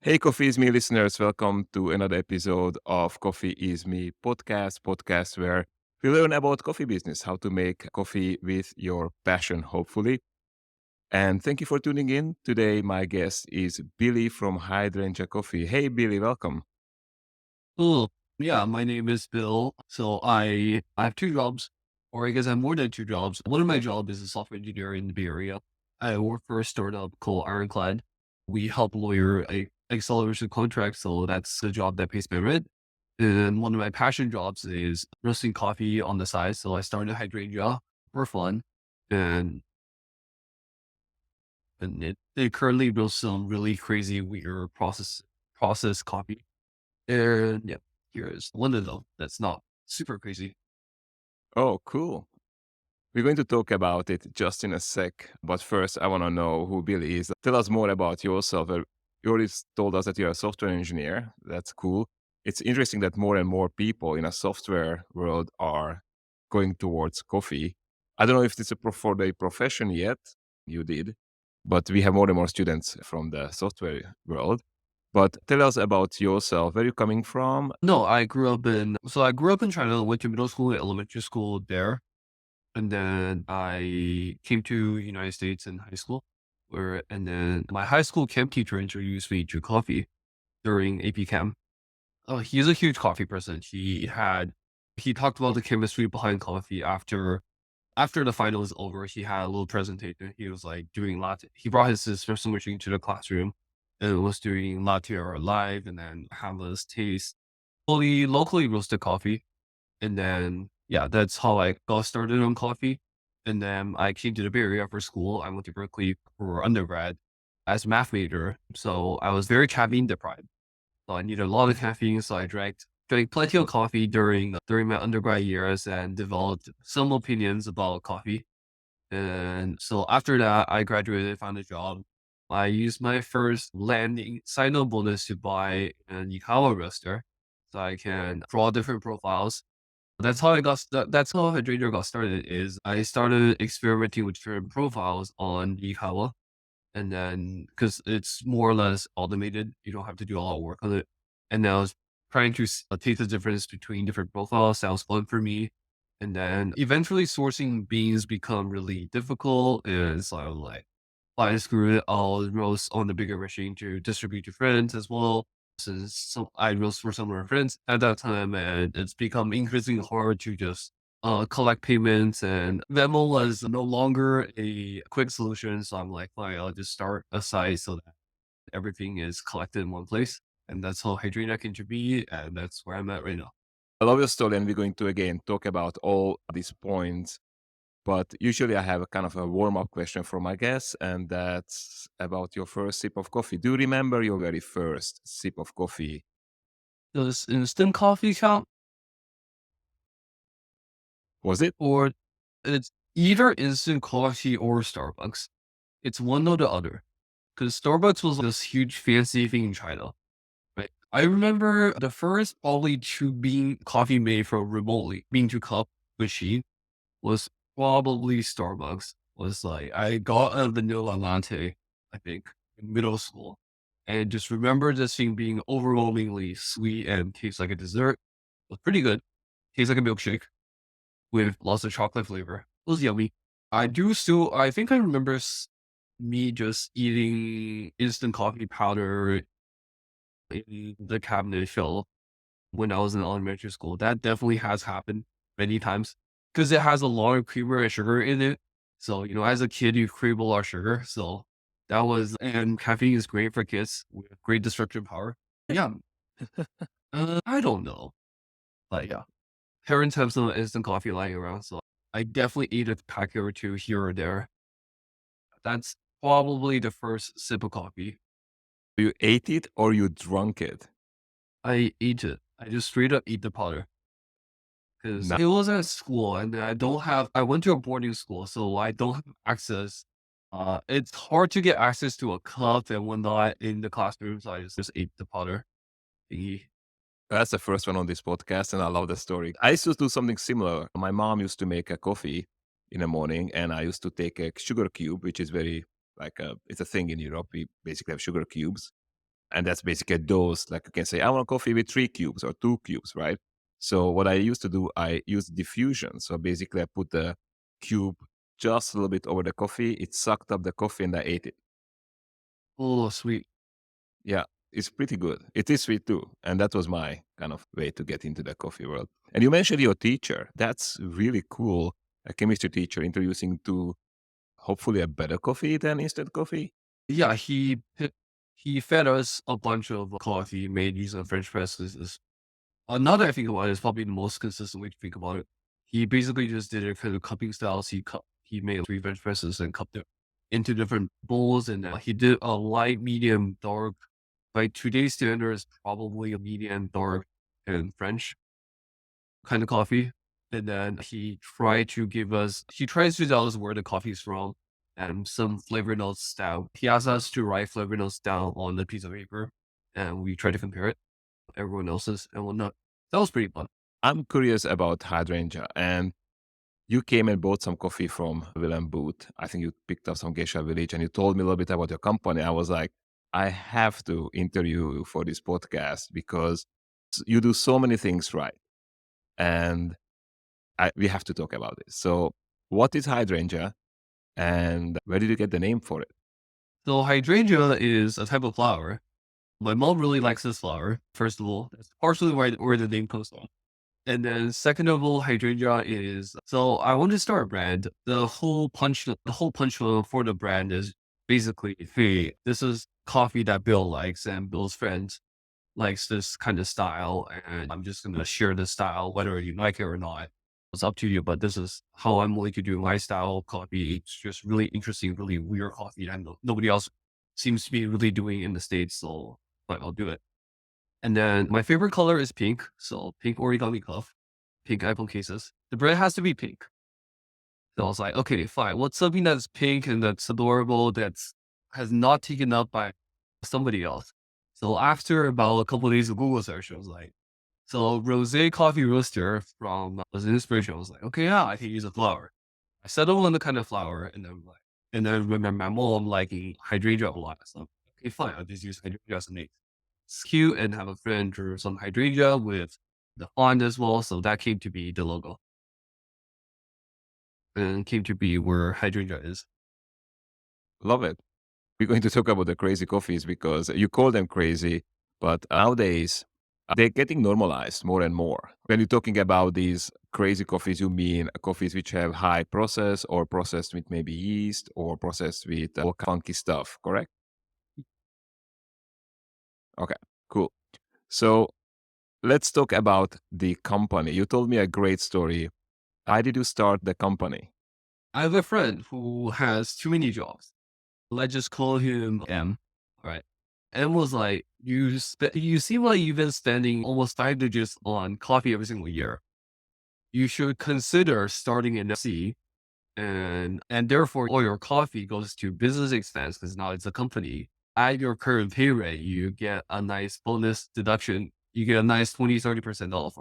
Hey, Coffee is Me listeners, welcome to another episode of Coffee is Me podcast where we learn about coffee business, how to make coffee with your passion, hopefully. And thank you for tuning in. Today, my guest is Billy from Hydrangea Coffee. Hey, Billy, welcome. Oh, yeah, my name is Bill. So I have two jobs, or I guess I have more than two jobs. One of my jobs is a software engineer in the Bay Area. I work for a startup called Ironclad. We help lawyer a acceleration contracts, so that's the job that pays my rent. And one of my passion jobs is roasting coffee on the side. So I started Hydrangea for fun, and it currently roasts some really crazy weird process coffee. And yeah, here's one of them that's not super crazy. Oh, cool. We're going to talk about it just in a sec. But first, I want to know who Billy is. Tell us more about yourself. You already told us that you're a software engineer. That's cool. It's interesting that more and more people in a software world are going towards coffee. I don't know if it's for the profession yet. You did. But we have more and more students from the software world. But tell us about yourself. Where are you coming from? No, I grew up in China, went to middle school and elementary school there. And then I came to United States in high school and then my high school chem teacher introduced me to coffee during AP Chem. Oh, he's a huge coffee person. He talked about the chemistry behind coffee after the final was over. He had a little presentation. He was like doing latte. He brought his espresso machine to the classroom and was doing latte art live and then have us taste fully locally roasted coffee. And then, yeah, that's how I got started on coffee. And then I came to the Bay Area for school. I went to Berkeley for undergrad as a math major. So I was very caffeine deprived. So I needed a lot of caffeine. So I drank plenty of coffee during my undergrad years and developed some opinions about coffee. And so after that, I graduated, found a job. I used my first landing sign-on bonus to buy an Ikawa roaster so I can draw different profiles. That's how Hydrangea got started is I started experimenting with different profiles on Ikawa. And then, because it's more or less automated, you don't have to do a lot of work on it. And then I was trying to taste the difference between different profiles. Sounds fun for me. And then eventually sourcing beans become really difficult. And so I'm like, fine, screw it. I'll roast on the bigger machine to distribute to friends as well. Since I roast for some of my friends at that time, and it's become increasingly hard to just collect payments. And Venmo was no longer a quick solution. So I'm like, fine, I'll just start a site so that everything is collected in one place. And that's how Hydrangea came to be. And that's where I'm at right now. I love your story, and we're going to again talk about all these points. But usually I have a kind of a warm-up question for my guests, and that's about your first sip of coffee. Do you remember your very first sip of coffee? Does instant coffee count? Was it? Or it's either instant coffee or Starbucks. It's one or the other. Because Starbucks was this huge fancy thing in China. Right. I remember the first probably to bean coffee made from remotely bean to cup machine was probably Starbucks. Was like I got a vanilla latte, I think, in middle school. And just remember this thing being overwhelmingly sweet and tastes like a dessert. It was pretty good. Tastes like a milkshake with lots of chocolate flavor. It was yummy. I think I remember me just eating instant coffee powder in the cabinet shelf when I was in elementary school. That definitely has happened many times because it has a lot of creamer and sugar in it. So, as a kid, you crave a lot of sugar. So and caffeine is great for kids with great destructive power. Yeah. I don't know. But yeah, parents have some instant coffee lying around. So I definitely eat a packet or two here or there. That's probably the first sip of coffee. You ate it or you drunk it? I eat it. I just straight up eat the powder. Because No, it was at school and I went to a boarding school, so I don't have access. It's hard to get access to a cup and whatnot in the classroom, so I just ate the powder thingy. that's the first one on this podcast, and I love the story. I used to do something similar. My mom used to make a coffee in the morning, and I used to take a sugar cube, which is very it's a thing in Europe. We basically have sugar cubes, And that's basically a dose. Like you can say, I want coffee with 3 cubes or 2 cubes, right? So what I used to do, I used diffusion. So basically, I put the cube just a little bit over the coffee. It sucked up the coffee, and I ate it. Oh, sweet. Yeah, it's pretty good. It is sweet too. And that was my kind of way to get into the coffee world. And you mentioned your teacher. That's really cool. A chemistry teacher introducing to hopefully a better coffee than instant coffee. Yeah, he fed us a bunch of coffee made using French presses. Now that I think about it, it's probably the most consistent way to think about it. He basically just did it kind of cupping styles. He made 3 French presses and cupped it into different bowls, and he did a light, medium, dark. By today's standards, probably a medium, dark, and French kind of coffee. And then he tries to tell us where the coffee's from and some flavor notes down. He asks us to write flavor notes down on the piece of paper, and we try to compare it to everyone else's and whatnot. That was pretty fun. I'm curious about Hydrangea. And you came and bought some coffee from Willem Booth. I think you picked up some Geisha Village and you told me a little bit about your company. I was like, I have to interview you for this podcast because you do so many things right. And we have to talk about this. So, what is Hydrangea and where did you get the name for it? So hydrangea is a type of flower. My mom really likes this flower. First of all, that's partially where the name comes from. And then second of all, hydrangea is so I want to start a brand. The whole punch for the brand is basically, hey, this is coffee that Bill likes and Bill's friends likes this kind of style, and I'm just gonna share this style, whether you like it or not. It's up to you, but this is how I'm willing to do my style of coffee. It's just really interesting, really weird coffee that nobody else seems to be really doing in the States. So but I'll do it. And then my favorite color is pink. So pink origami cup, pink iPhone cases. The brand has to be pink. So I was like, okay, fine. What's something that's pink and that's adorable that's has not taken up by somebody else? So after about a couple of days of Google search, I was like, so rose coffee roaster from was an inspiration. I was like, okay, yeah, I can use a flower. I settled on the kind of flower, and then remember my mom liking hydrangea a lot. So okay, fine, I'll just use hydrangea as a name. It's cute, and have a friend drew some hydrangea with the font as well. So that came to be the logo, and came to be where hydrangea is. Love it. We're going to talk about the crazy coffees because you call them crazy, but nowadays they're getting normalized more and more. When you're talking about these crazy coffees, you mean coffees which have high process or processed with maybe yeast or processed with all funky stuff, correct? Okay, cool. So let's talk about the company. You told me a great story. Why did you start the company? I have a friend who has too many jobs. Let's just call him M. Right. M was like, you seem like you've been spending almost 5 digits on coffee every single year. You should consider starting an C, and therefore all your coffee goes to business expense because now it's a company. At your current pay rate, you get a nice bonus deduction. You get a nice 20-30% off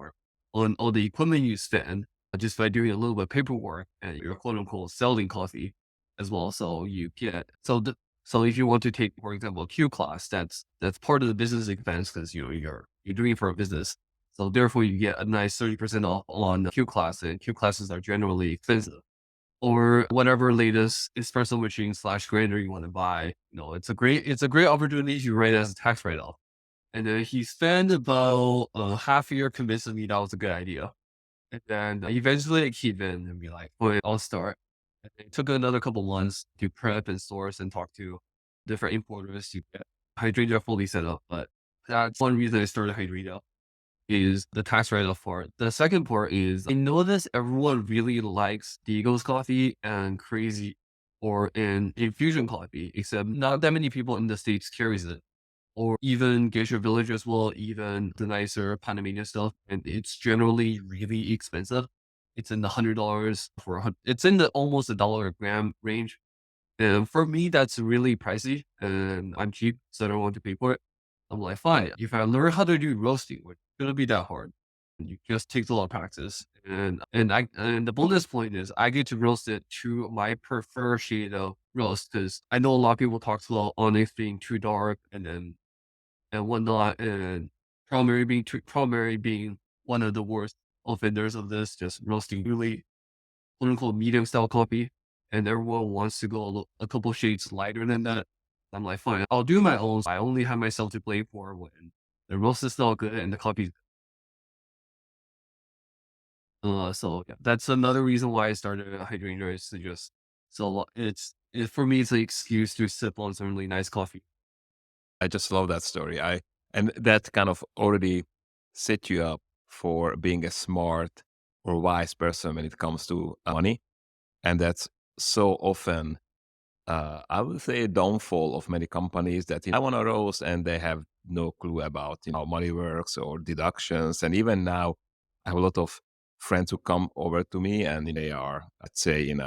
on all the equipment you spend just by doing a little bit of paperwork, and you're quote unquote selling coffee as well. So you get so if you want to take, for example, a Q class, that's part of the business expense because you're doing it for a business. So therefore you get a nice 30% off on the Q class, and Q classes are generally expensive. Or whatever latest espresso machine slash grinder you want to buy. It's a great opportunity to write as a tax write off. And then he spent about a half a year convincing me that was a good idea. And then eventually I keep in and be like, "Wait, I'll start." And it took another couple months to prep and source and talk to different importers to get Hydrangea fully set up. But that's one reason I started Hydrangea is the tax write-off part. The second part is I notice everyone really likes Deagle's coffee and crazy or in infusion coffee, except not that many people in the States carries it. Or even Geisha Village as well, even the nicer Panamanian stuff. And it's generally really expensive. It's in the $100 it's in the almost $1 a gram range. And for me, that's really pricey and I'm cheap, so I don't want to pay for it. I'm like, fine, if I learn how to do roasting, which shouldn't be that hard. It just takes a lot of practice. And the bonus point is I get to roast it to my preferred shade of roast because I know a lot of people talk about onyx being too dark and then and whatnot, and primary being one of the worst offenders of this, just roasting really quote unquote medium style coffee, and everyone wants to go a couple shades lighter than that. I'm like, fine, I'll do my own. I only have myself to blame for when the roast is still good and the coffee. So yeah, that's another reason why I started a Hydrangea is to just for me it's an excuse to sip on some really nice coffee. I just love that story. And that kind of already set you up for being a smart or wise person when it comes to money. And that's so often, I would say, a downfall of many companies that I want to roast and they have no clue about how money works or deductions. And even now, I have a lot of friends who come over to me and they are, let's say, in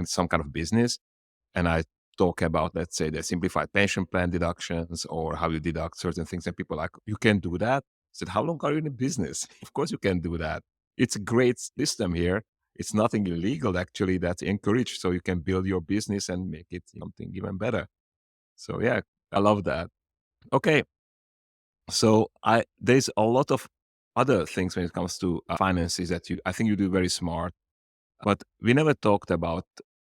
some kind of business, and I talk about, let's say, the simplified pension plan deductions or how you deduct certain things, and people are like, you can do that. I said, how long are you in business? Of course you can do that. It's a great system here. It's nothing illegal actually, that's encouraged, so you can build your business and make it something even better. So yeah, I love that. Okay, so I there's a lot of other things when it comes to finances that I think you do very smart, but we never talked about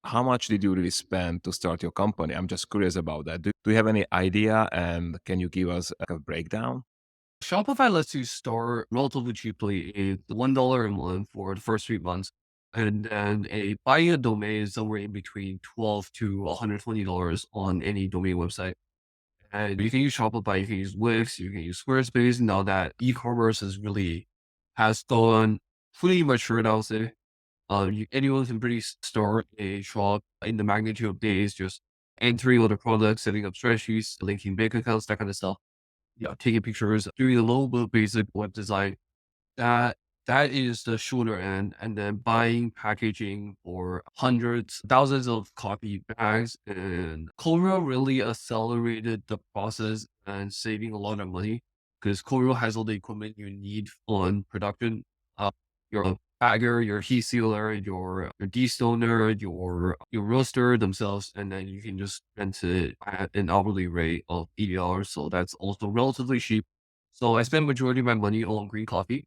how much did you really spend to start your company? I'm just curious about that. Do you have any idea, and can you give us a breakdown? Shopify lets you start relatively cheaply. It's $1 a month for the first 3 months. And then buying a domain is somewhere in between 12 to $120 on any domain website. And you can use Shopify, you can use Wix, you can use Squarespace. Now that e-commerce has gone pretty mature, I would say. Anyone can start a shop in the magnitude of days, just entering all the products, setting up spreadsheets, linking bank accounts, that kind of stuff. Yeah, taking pictures, doing a little bit of basic web design. That that is the shorter end, and then buying packaging for hundreds, thousands of coffee bags. And Coral really accelerated the process and saving a lot of money because Coral has all the equipment you need on production. Your bagger, your heat sealer, your destoner, your roaster themselves, and then you can just rent it at an hourly rate of $80. So that's also relatively cheap. So I spend majority of my money on green coffee.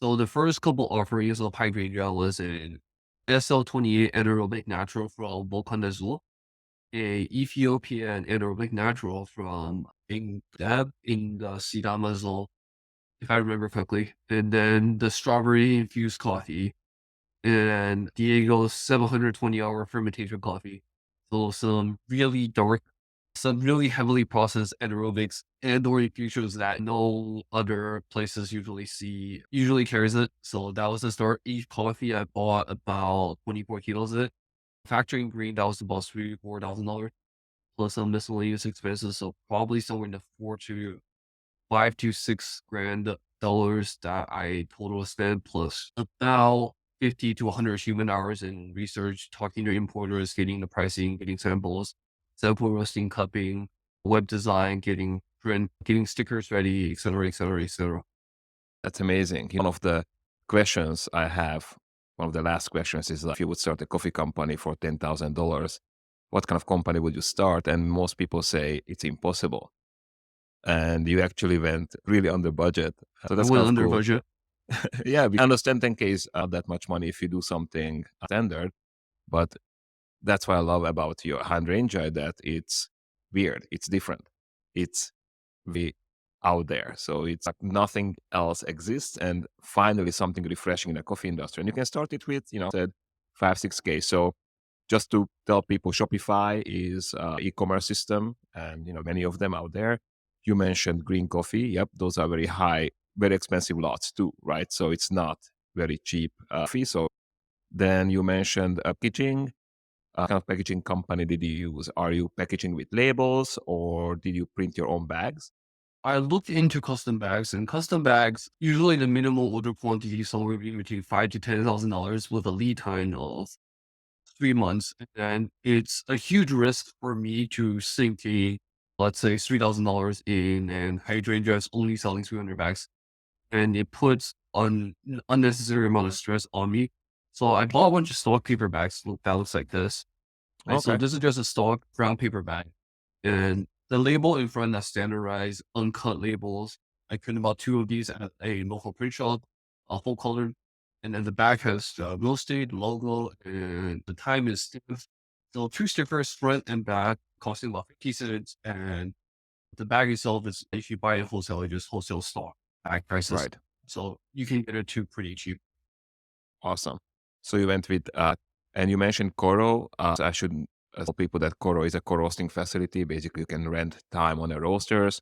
So the first couple offerings of Hydrangea was an SL28 anaerobic natural from Volcan Azul, a Ethiopian anaerobic natural from Deb in the Sidama zone, if I remember correctly, and then the strawberry infused coffee, and Diego's 720-hour fermentation coffee. So some really heavily processed anaerobics and or infusions that no other places usually carries it. So that was the start. Each coffee I bought about 24 kilos of it. Factoring green, that was about $3,000 to $4,000 plus some miscellaneous expenses. So probably somewhere in the 5 to 6 grand dollars that I total spent, plus about 50 to 100 human hours in research, talking to importers, getting the pricing, getting samples, sample roasting, cupping, web design, getting print, getting stickers ready, et cetera, et cetera, et cetera. That's amazing. One of the questions I have, one of the last questions is like, if you would start a coffee company for $10,000, what kind of company would you start? And most people say it's impossible. And you actually went really under budget. So I that's kind went of under cool. budget. Yeah, I understand 10K is not that much money if you do something standard, but that's what I love about your hydrangea, that it's weird, it's different, it's very out there. So it's like nothing else exists, and finally something refreshing in the coffee industry. And you can start it with, said 5, 6K. So just to tell people, Shopify is e-commerce system, and many of them out there. You mentioned green coffee. Yep, those are very high, very expensive lots too, right? So it's not very cheap fee. So then you mentioned packaging. What kind of packaging company did you use? Are you packaging with labels, or did you print your own bags? I looked into custom bags, and custom bags, usually the minimal order quantity is somewhere between $5 to $10,000 with a lead time of 3 months. And it's a huge risk for me to sink let's say $3,000 in, and Hydrangea is only selling 300 bags. And it puts an unnecessary amount of stress on me. So I bought a bunch of stock paper bags that looks like this. And so Okay. this is just a stock brown paper bag. And The label in front that's standardized, uncut labels. I printed about two of these at a local print shop, a full color. And then the back has the real estate logo and the time is stamped. So two stickers, front and back, costing about 50 cents. And the bag itself is, if you buy it wholesale, it just wholesale stock bag prices. Right. So you can get it too pretty cheap. Awesome. So you went with, and you mentioned Coro. So I should tell people that Coro is a co-roasting facility. Basically, you can rent time on the roasters.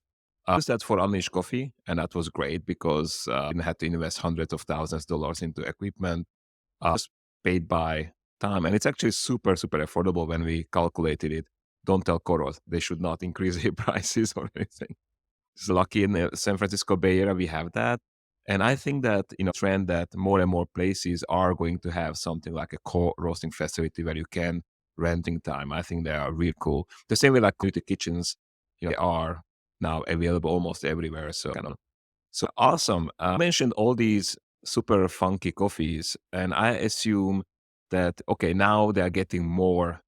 Use that for Unleashed Coffee, and that was great because you didn't have to invest hundreds of thousands of dollars into equipment. Just paid by time, and it's actually super, super affordable when we calculated it. Don't tell Coro they should not increase their prices or anything. It's lucky in the San Francisco Bay Area we have that. And I think that, trend that more and more places are going to have something like a co-roasting facility where you can renting time. I think they are really cool. The same way like community kitchens, they are now available almost everywhere. So so awesome. You mentioned all these super funky coffees, and I assume that okay, now they are getting more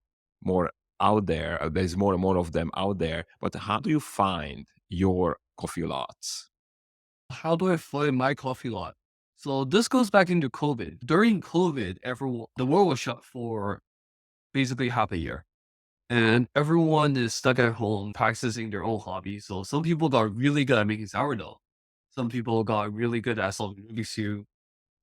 out there. There's more and more of them out there. But how do you find your coffee lots? How do I find my coffee lot? So this goes back into COVID. During COVID, the world was shut for basically half a year. And everyone is stuck at home practicing their own hobby. So some people got really good at making sourdough. Some people got really good at solving Rubik's Cube.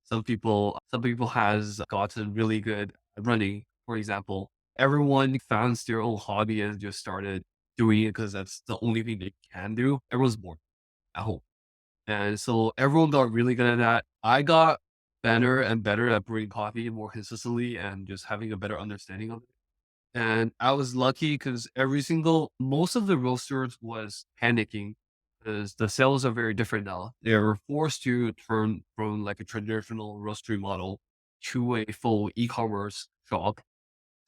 Some people has gotten really good at running, for example. Everyone found their own hobby and just started doing it because that's the only thing they can do. Everyone's bored at home. And so everyone got really good at that. I got better and better at brewing coffee more consistently and just having a better understanding of it. And I was lucky because most of the roasters was panicking because the sales are very different now. They were forced to turn from like a traditional roastery model to a full e-commerce shop.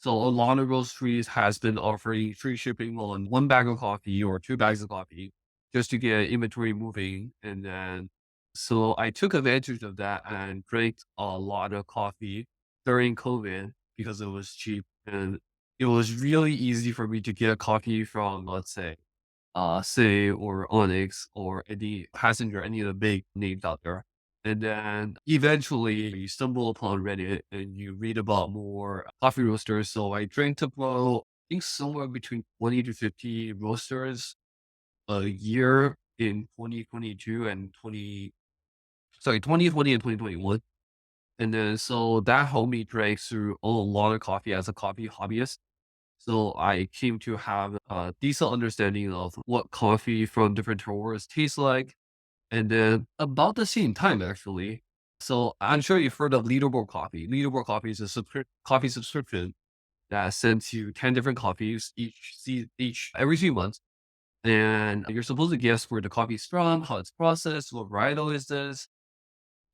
So a lot of roasteries has been offering free shipping on one bag of coffee or two bags of coffee just to get inventory moving. And then, so I took advantage of that and drank a lot of coffee during COVID because it was cheap and it was really easy for me to get a coffee from, let's say, or Onyx or any passenger, any of the big names out there. And then eventually you stumble upon Reddit and you read about more coffee roasters. So I drank about, I think somewhere between 20 to 50 roasters a year in 2022 and 2020 and 2021. And then so that helped me drink through a lot of coffee as a coffee hobbyist. So I came to have a decent understanding of what coffee from different terroirs tastes like. And then about the same time, actually. So I'm sure you've heard of Leaderboard Coffee. Leaderboard Coffee is a coffee subscription that sends you 10 different coffees each every 3 months. And you're supposed to guess where the coffee is from, how it's processed, what varietal is this,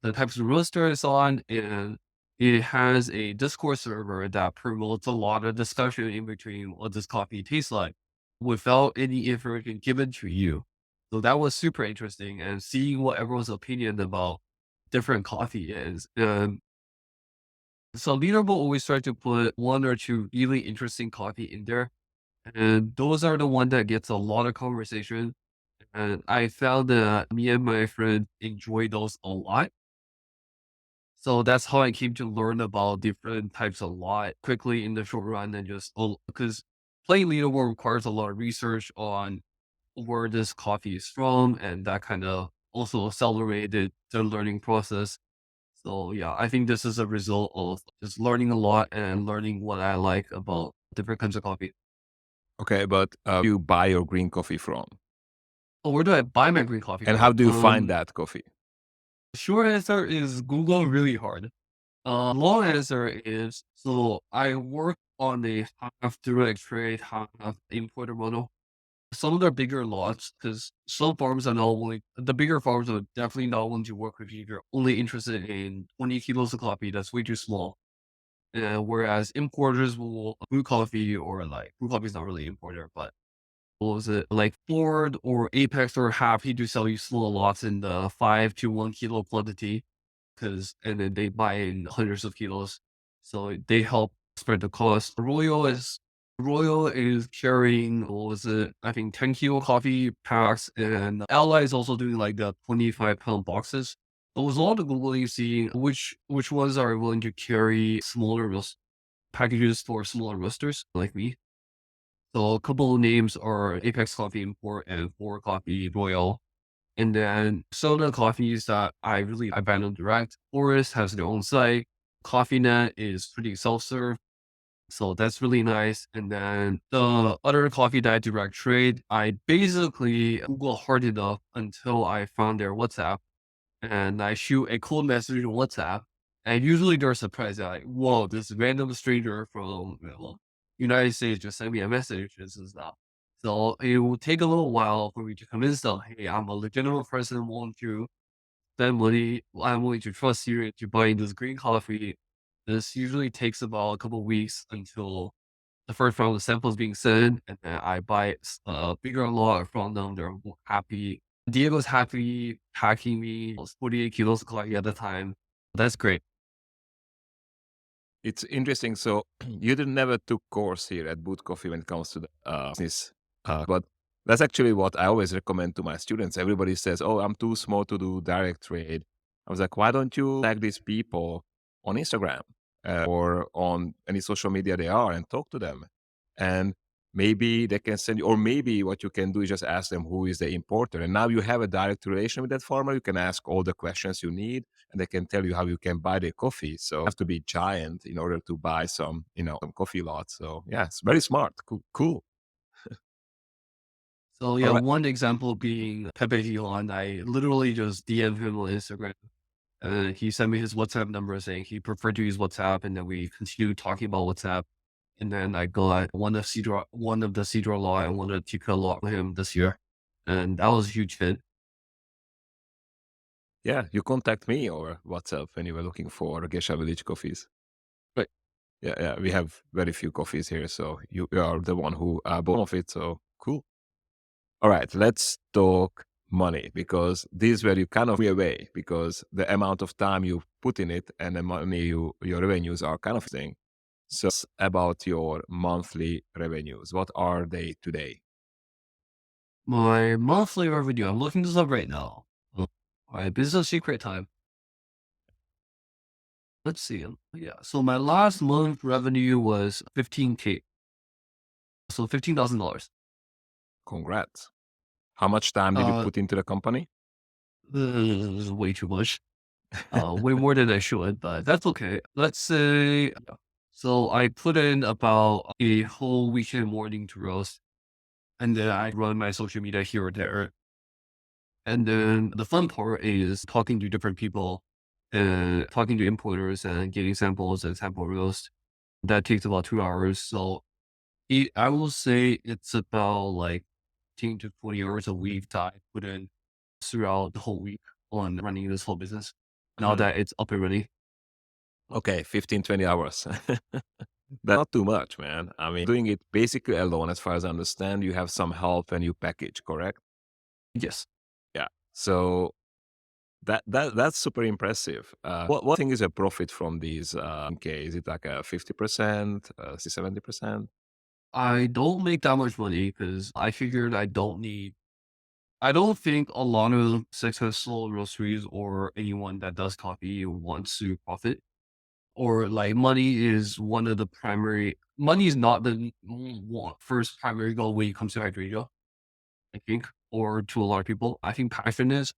the types of roaster it's on, and it has a Discord server that promotes a lot of discussion in between what this coffee tastes like without any information given to you. So that was super interesting and seeing what everyone's opinion about different coffee is. And so Leaderboard always try to put one or two really interesting coffee in there. And those are the one that gets a lot of conversation. And I found that me and my friend enjoy those a lot. So that's how I came to learn about different types a lot quickly in the short run and just because playing leaderboard requires a lot of research on where this coffee is from, and that kind of also accelerated the learning process. So yeah, I think this is a result of just learning a lot and learning what I like about different kinds of coffee. Okay, but you buy your green coffee from? Oh, where do I buy my green coffee And how from? do you find that coffee? Short answer is Google really hard. Long answer is, so I work on a half direct trade, half importer model. Some of the bigger lots, because some farms are not willing, the bigger farms are definitely not willing to work with you if you're only interested in 20 kilos of coffee. That's way too small. Whereas importers will brew coffee or like brew coffee is not really importer, but what was it like Ford or Apex or happy to sell you small lots in the 5 to 1 kilo quantity and then they buy in hundreds of kilos. So they help spread the cost. Royal is Royal is carrying, what was it? I think 10 kilo coffee packs, and Ally is also doing like the 25-pound boxes. But was a lot of Googling seeing which ones are willing to carry smaller packages for smaller roasters like me. So a couple of names are Apex Coffee Import and For Coffee Royal. And then soda coffees that I buy them direct. Forest has their own site. CoffeeNet is pretty self-serve. So that's really nice. And then the other coffee that I direct trade, I basically Google hard enough until I found their WhatsApp and I shoot a cold message on WhatsApp. And usually they're surprised. They're like, whoa, this random stranger from United States just sent me a message. This is that. So it will take a little while for me to convince them, hey, I'm a legitimate person, willing to spend money. I'm willing to trust you into buying this green coffee. This usually takes about a couple of weeks until the first round of samples being sent, and then I buy a bigger lot from them. They're happy. Diego's happy packing me those 48 kilos of coffee at a time. That's great. It's interesting. So you did never took course here at Boot Coffee when it comes to the business, but that's actually what I always recommend to my students. Everybody says, "Oh, I'm too small to do direct trade." I was like, "Why don't you tag these people on Instagram or on any social media they are and talk to them?" And maybe they can send you, or maybe what you can do is just ask them who is the importer, and now you have a direct relation with that farmer. You can ask all the questions you need and they can tell you how you can buy their coffee. So you have to be giant in order to buy some, some coffee lots. So yeah, it's very smart. Cool. Cool. So All yeah, right. one example being Pepe Elon. I literally just DM him on Instagram. And he sent me his WhatsApp number saying he preferred to use WhatsApp, and then we continued talking about WhatsApp. And then I got one of the Cedar Law and one of the Tika Law with him this year. And that was a huge hit. Yeah, you contact me or WhatsApp when you were looking for Gesha Village coffees. But Yeah, yeah, we have very few coffees here, so you are the one who bought of it. So cool. All right, let's talk money because this is where you kind of free away because the amount of time you put in it and the money your revenues are kind of thing. So about your monthly revenues, what are they today? my monthly revenue, I'm looking this up right now. All right, business secret time. Let's see. Yeah. So my last month revenue was 15K. So $15,000. Congrats. How much time did you Uh, put into the company? this is way too much. Way more than I should, but that's okay. Let's say, yeah. So I put in about a whole weekend morning to roast, and then I run my social media here or there. And then the fun part is talking to different people and talking to importers and getting samples and sample roast. That takes about 2 hours. So I will say it's about like 10 to 20 hours a week that I put in throughout the whole week on running this whole business. Now Mhm. that it's up and running. Okay, 15, 20 hours. That's not too much, man. I mean, doing it basically alone, as far as I understand, you have some help when you package, correct? Yes. Yeah. So that's super impressive. What thing is a profit from these? Okay, is it like a 50%, 70%? I don't make that much money because I figured I don't think a lot of successful roasteries or anyone that does coffee wants to profit. Or like money is not the first primary goal when it comes to Hydrangea, I think, or to a lot of people. I think passion is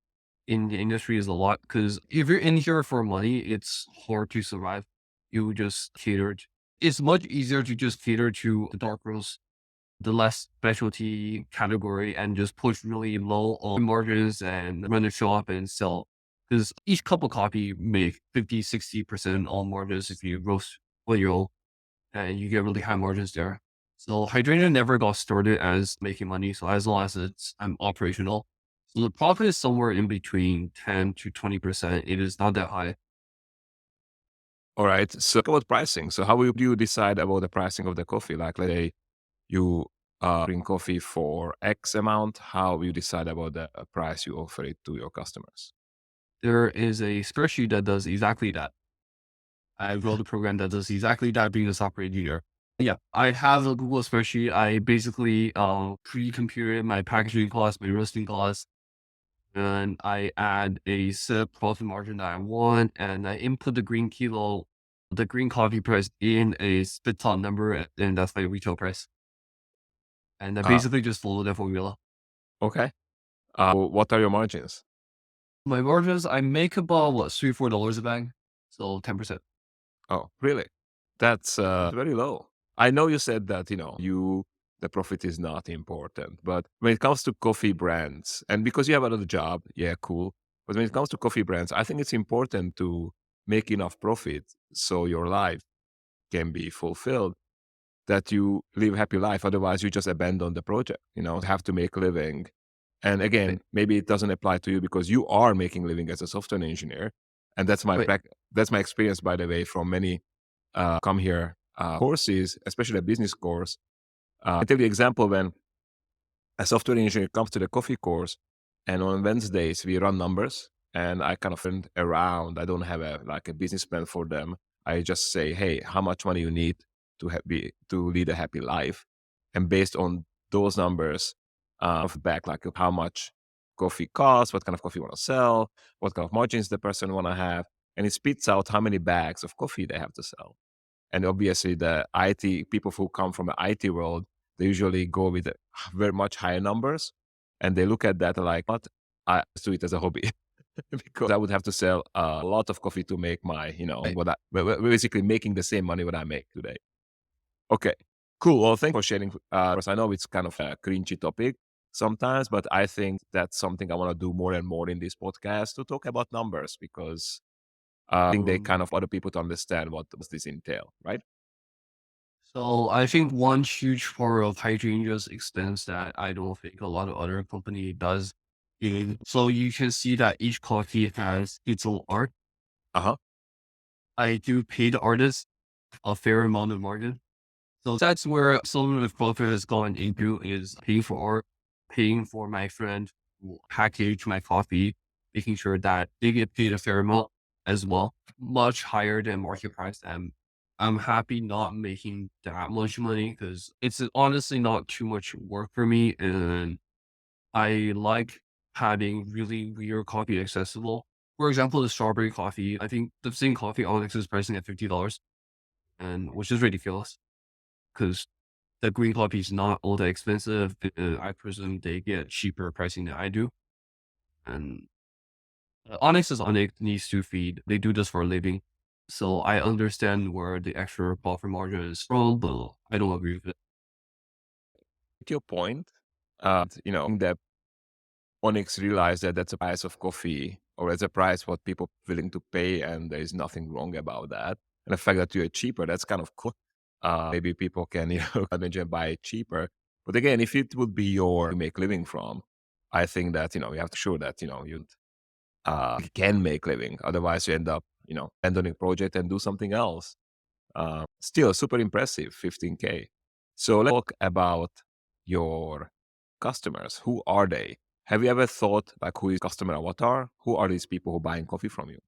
in the industry is a lot because if you're in here for money, it's hard to survive. You just it's much easier to just cater to the dark roast, the less specialty category, and just push really low on margins and run the shop and sell. Because each cup of coffee make 50, 60% on margins if you roast oil and you get really high margins there. So Hydrangea never got started as making money. So as long as I'm operational. So the profit is somewhere in between 10 to 20%. It is not that high. All right. So about pricing. So how would you decide about the pricing of the coffee? Like, let's say you bring coffee for X amount. How you decide about the price you offer it to your customers? There is a spreadsheet that does exactly that. I wrote a program that does exactly that being a software engineer. Yeah, I have a Google spreadsheet. I basically pre-computed my packaging cost, my roasting cost, and I add a set profit margin that I want, and I input the green coffee price in a spit top number, and that's my retail price. And I Uh, basically just follow that formula. okay. What are your margins? My margins, I make about what, $3, $4 a bag, so 10%. Oh, really? That's very low. I know you said that, the profit is not important, but when it comes to coffee brands, and because you have another job, yeah, cool. But when it comes to coffee brands, I think it's important to make enough profit so your life can be fulfilled, that you live a happy life. Otherwise, you just abandon the project, have to make a living. And Right, again, maybe it doesn't apply to you because you are making a living as a software engineer. And right. that's my experience, by the way, from many come here courses, especially a business course. I tell you example when a software engineer comes to the coffee course, and on Wednesdays we run numbers, and I kind of run around. I don't have a business plan for them. I just say, hey, how much money you need to lead a happy life, and based on those numbers, of back like how much coffee costs, what kind of coffee you want to sell, what kind of margins the person want to have, and it spits out how many bags of coffee they have to sell. And obviously, the IT people who come from the IT world, they usually go with very much higher numbers, and they look at that like, "What? I just do it as a hobby." Because I would have to sell a lot of coffee to make my, Right. what I basically making the same money what I make today. Okay, cool. Well, thanks for sharing. 'Cause I know it's kind of a cringy topic sometimes, but I think that's something I want to do more and more in this podcast, to talk about numbers, because I think they kind of other people to understand what does this entail, right? So I think one huge part of Hydrangea's expense that I don't think a lot of other company does is, so you can see that each coffee has its own art. Uh huh. I do pay the artist a fair amount of margin. So that's where some of the profit has gone into, is paying for art, paying for my friend who package my coffee, making sure that they get paid a fair amount as well, much higher than market price. And I'm happy not making that much money because it's honestly not too much work for me. And I like having really weird coffee accessible. For example, the strawberry coffee, I think the same coffee Onyx is pricing at $50, and which is ridiculous because the green coffee is not all that expensive. I presume they get cheaper pricing than I do. And Onyx is Onyx, needs to feed. They do this for a living. So I understand where the extra profit margin is from, but I don't agree with it. To your point, that Onyx realized that that's a price of coffee, or it's a price what people willing to pay, and there is nothing wrong about that. And the fact that you're cheaper, that's kind of cool. Maybe people can, imagine and buy it cheaper. But again, if it would be your you make living from, I think that you have to show that you can make living. Otherwise, you end up abandoning project and do something else. Still super impressive, 15K. So let's talk about your customers. Who are they? Have you ever thought like who is customer avatar? Who are these people who buying coffee from you?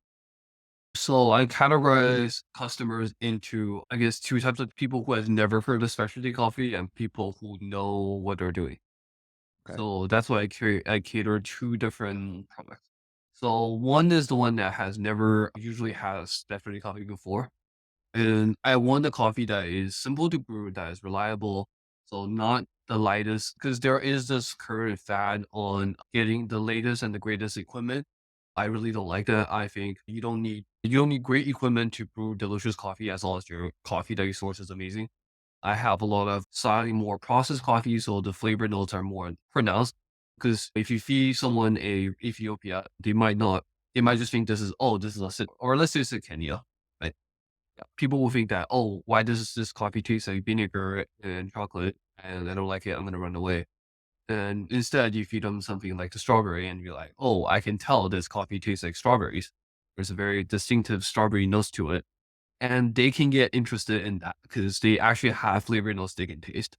So I categorize customers into, I guess, two types of people: who has never heard of specialty coffee and people who know what they're doing. Okay. So that's why I cater two different products. So one is the one that has never usually has specialty coffee before. And I want a coffee that is simple to brew, that is reliable. So not the lightest, because there is this current fad on getting the latest and the greatest equipment. I really don't like that. I think you don't need great equipment to brew delicious coffee, as long as your coffee that you source is amazing. I have a lot of slightly more processed coffee, so the flavor notes are more pronounced. Because if you feed someone a Ethiopia, they might just think this is or let's say it's a Kenya, right? People will think that, oh, why does this coffee taste like vinegar and chocolate? And I don't like it. I'm gonna run away. And instead, you feed them something like the strawberry, and you're like, oh, I can tell this coffee tastes like strawberries. There's a very distinctive strawberry notes to it, and they can get interested in that because they actually have flavor notes they can taste.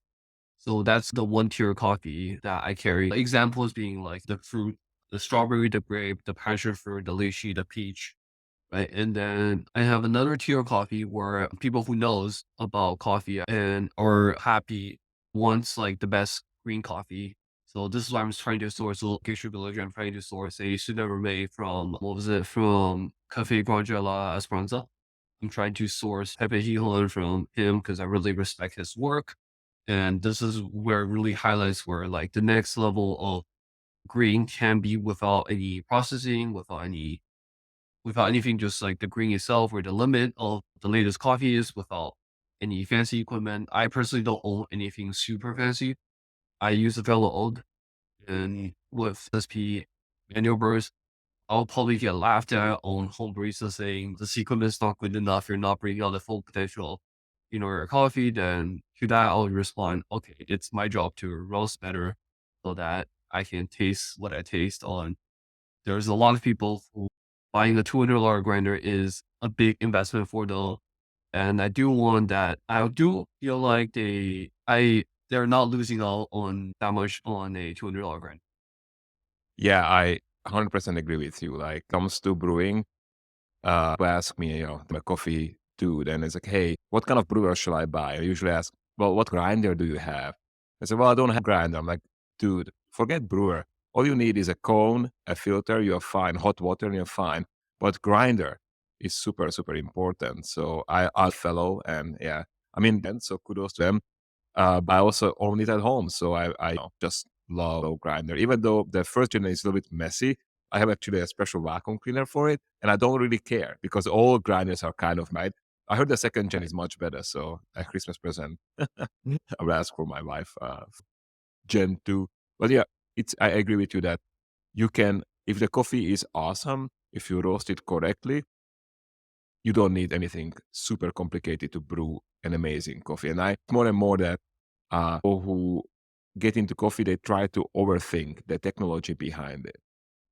So that's the one tier coffee that I carry. Examples being like the fruit, the strawberry, the grape, the passion fruit, the lychee, the peach. right? And then I have another tier of coffee where people who knows about coffee and are happy wants like the best green coffee. So this is why I'm trying to source a location village. I'm trying to source a Sudan made from what was it from Cafe Grangela Esperanza. I'm trying to source Pepe Hijon from him because I really respect his work. And this is where it really highlights where like the next level of green can be without any processing, without anything, just like the green itself, where the limit of the latest coffee is without any fancy equipment. I personally don't own anything super fancy. I use a fellow old and with SP manual brewers, I'll probably get laughed at on home baristas saying this equipment is not good enough. You're not bringing out the full potential, your coffee. Then to that, I'll respond, okay, it's my job to roast better so that I can taste what I taste on. There's a lot of people who buying a $200 grinder is a big investment for them. And I do want that. I do feel like they're not losing out on that much on a $200 grinder. Yeah, I 100% agree with you. Like, comes to brewing, people ask me, I'm a coffee dude, and it's like, hey, what kind of brewer shall I buy? I usually ask, well, what grinder do you have? I say, well, I don't have a grinder. I'm like, dude, forget brewer. All you need is a cone, a filter, you're fine, hot water, and you're fine. But grinder is super, super important. So I'll fellow, and yeah, I mean, and so kudos to them. But I also own it at home, so I just love a grinder. Even though the first gen is a little bit messy, I have actually a special vacuum cleaner for it, and I don't really care because all grinders are kind of made. I heard the second gen is much better, so a Christmas present I will ask for my wife, Gen 2. But yeah, I agree with you that you can, if the coffee is awesome, if you roast it correctly, you don't need anything super complicated to brew an amazing coffee. And I more and more that people who get into coffee, they try to overthink the technology behind it,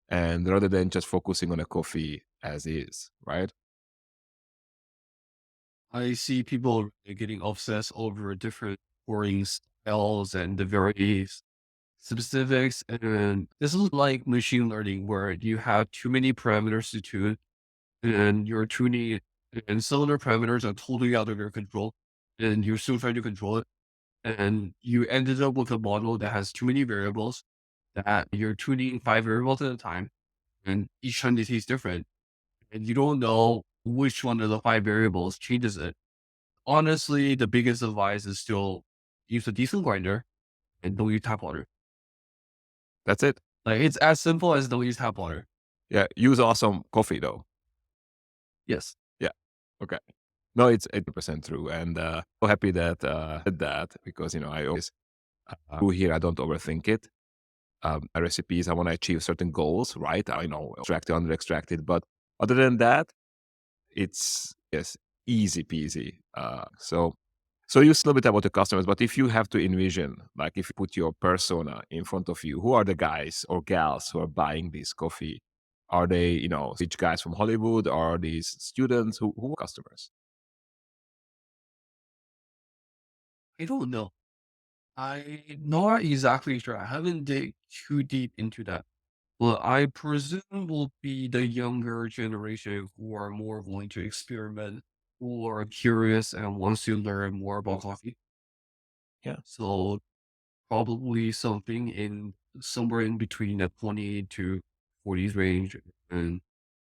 and rather than just focusing on a coffee as is, right? I see people getting obsessed over different pouring styles and the very specifics. And this is like machine learning where you have too many parameters to tune and you're tuning and some of the parameters are totally out of your control and you're still trying to control it. And you ended up with a model that has too many variables that you're tuning 5 variables at a time and each time they taste different. And you don't know which one of the 5 variables changes it. Honestly, the biggest advice is still use a decent grinder and don't use tap water. That's it. Like it's as simple as don't use tap water. Yeah, use awesome coffee though. Yes. Yeah. Okay. No, it's 80% true, and so happy that said that because I always do here. I don't overthink it. Recipes, I want to achieve certain goals, right? I know extracted, under extracted, but other than that, it's yes, easy peasy. So you still a bit about the customers, but if you have to envision, like if you put your persona in front of you, who are the guys or gals who are buying this coffee? Are they, rich guys from Hollywood? Or are these students? Who are customers? I don't know. I'm not exactly sure. I haven't dig too deep into that. But I presume will be the younger generation who are more willing to experiment, who are curious and wants to learn more about coffee. Yeah, So probably something in somewhere in between the 20 to 40s range and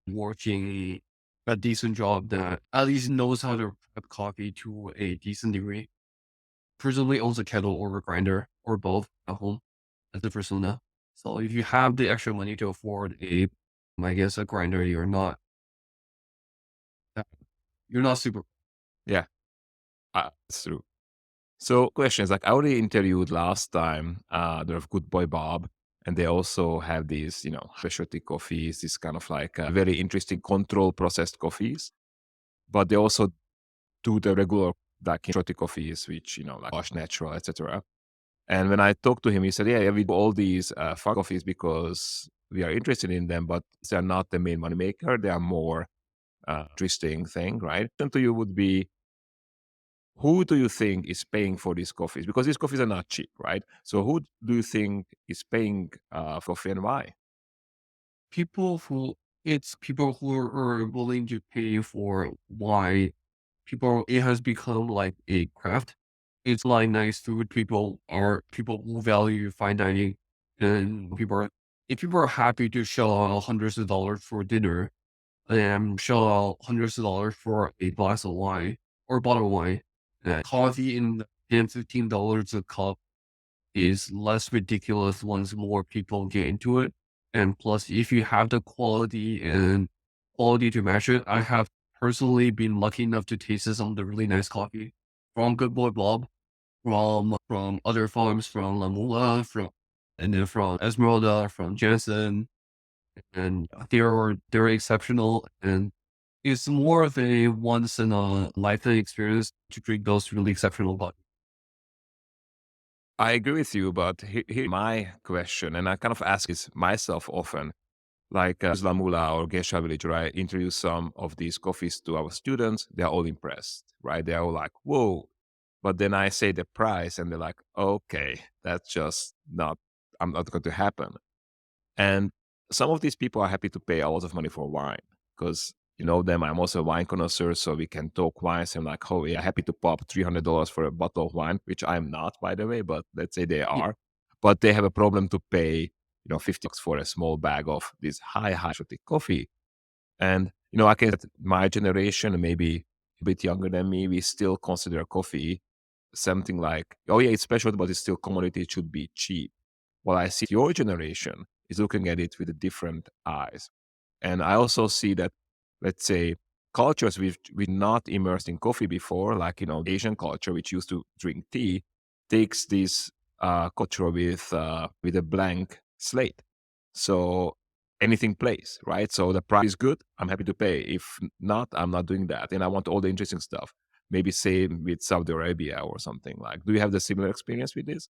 working a decent job that at least knows how to prep coffee to a decent degree. Presumably owns a kettle or a grinder or both at home as a persona. So if you have the extra money to afford I guess a grinder, you're not super. yeah, that's true. So questions like I already interviewed last time, the Good Boy Bob, and they also have these, specialty coffees, this kind of like very interesting control processed coffees, but they also do the regular like specialty coffees, which, like Wash Natural, etc. And when I talked to him, he said, yeah, we do all these fun coffees because we are interested in them, but they're not the main money maker. They are more interesting thing, right? And to you would be, who do you think is paying for these coffees? Because these coffees are not cheap, right? So who do you think is paying for coffee and why? People who it's people who are willing to pay for why people it has become like a craft. It's like nice food. People are people who value fine dining, and people are if people are happy to shell out hundreds of dollars for dinner and shell out hundreds of dollars for a glass of wine or bottle of wine, coffee in $10-15 a cup is less ridiculous once more people get into it. And plus, if you have the quality to match it, I have personally been lucky enough to taste some of the really nice coffee from Good Boy Bob, from other farms, from La Mula, and then from Esmeralda, from Jansen, and they're exceptional. And it's more of a once in a lifetime experience to drink those really exceptional coffee. I agree with you, but here my question, and I kind of ask this myself often. Like Lamula or Geisha Village, right? Introduce some of these coffees to our students. They're all impressed, right? They're all like, whoa. But then I say the price and they're like, okay, that's just not, I'm not going to happen. And some of these people are happy to pay a lot of money for wine because you know them. I'm also a wine connoisseur, so we can talk wines. I'm like, oh yeah, happy to pop $300 for a bottle of wine, which I'm not, by the way, but let's say they Yeah, are. But they have a problem to pay, $50 for a small bag of this high specialty coffee. And I can my generation, maybe a bit younger than me, we still consider coffee something like, oh yeah, it's special, but it's still commodity. It should be cheap. Well, I see your generation is looking at it with different eyes. And I also see that, let's say, cultures we've not immersed in coffee before, like, Asian culture, which used to drink tea, takes this culture with a blank slate. So anything plays, right? So the price is good, I'm happy to pay. If not, I'm not doing that. And I want all the interesting stuff. Maybe same with Saudi Arabia or something like. Do you have the similar experience with this?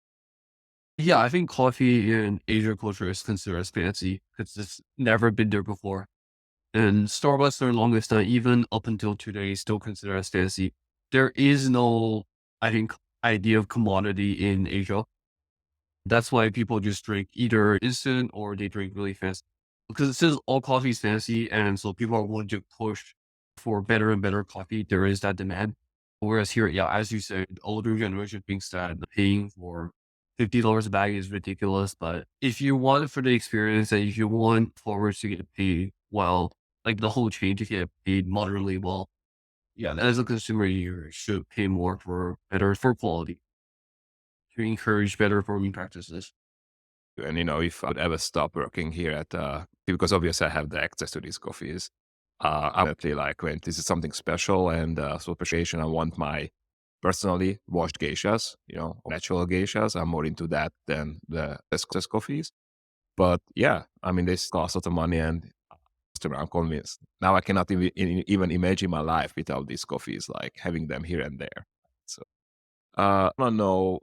yeah, I think coffee in Asian culture is considered as fancy because it's never been there before. And Starbucks, for the longest time, even up until today, is still considered as fancy. There is no, I think, idea of commodity in Asia. That's why people just drink either instant or they drink really fast. Because it says all coffee is fancy, and so people are willing to push for better and better coffee. There is that demand. Whereas here, yeah, as you said, older generation thinks that paying for $50 a bag is ridiculous. But if you want it for the experience and if you want forwards to get paid well, like the whole chain to get paid moderately well, yeah, as a consumer, you should pay more for quality to encourage better farming practices. And if I would ever stop working here at because obviously I have the access to these coffees, I definitely like when this is something special and so appreciation. I want my personally washed geishas, natural geishas. I'm more into that than the espresso coffees. But yeah, I mean, this costs a lot of money, and I'm convinced now I cannot even imagine my life without these coffees, like having them here and there. So I want to know,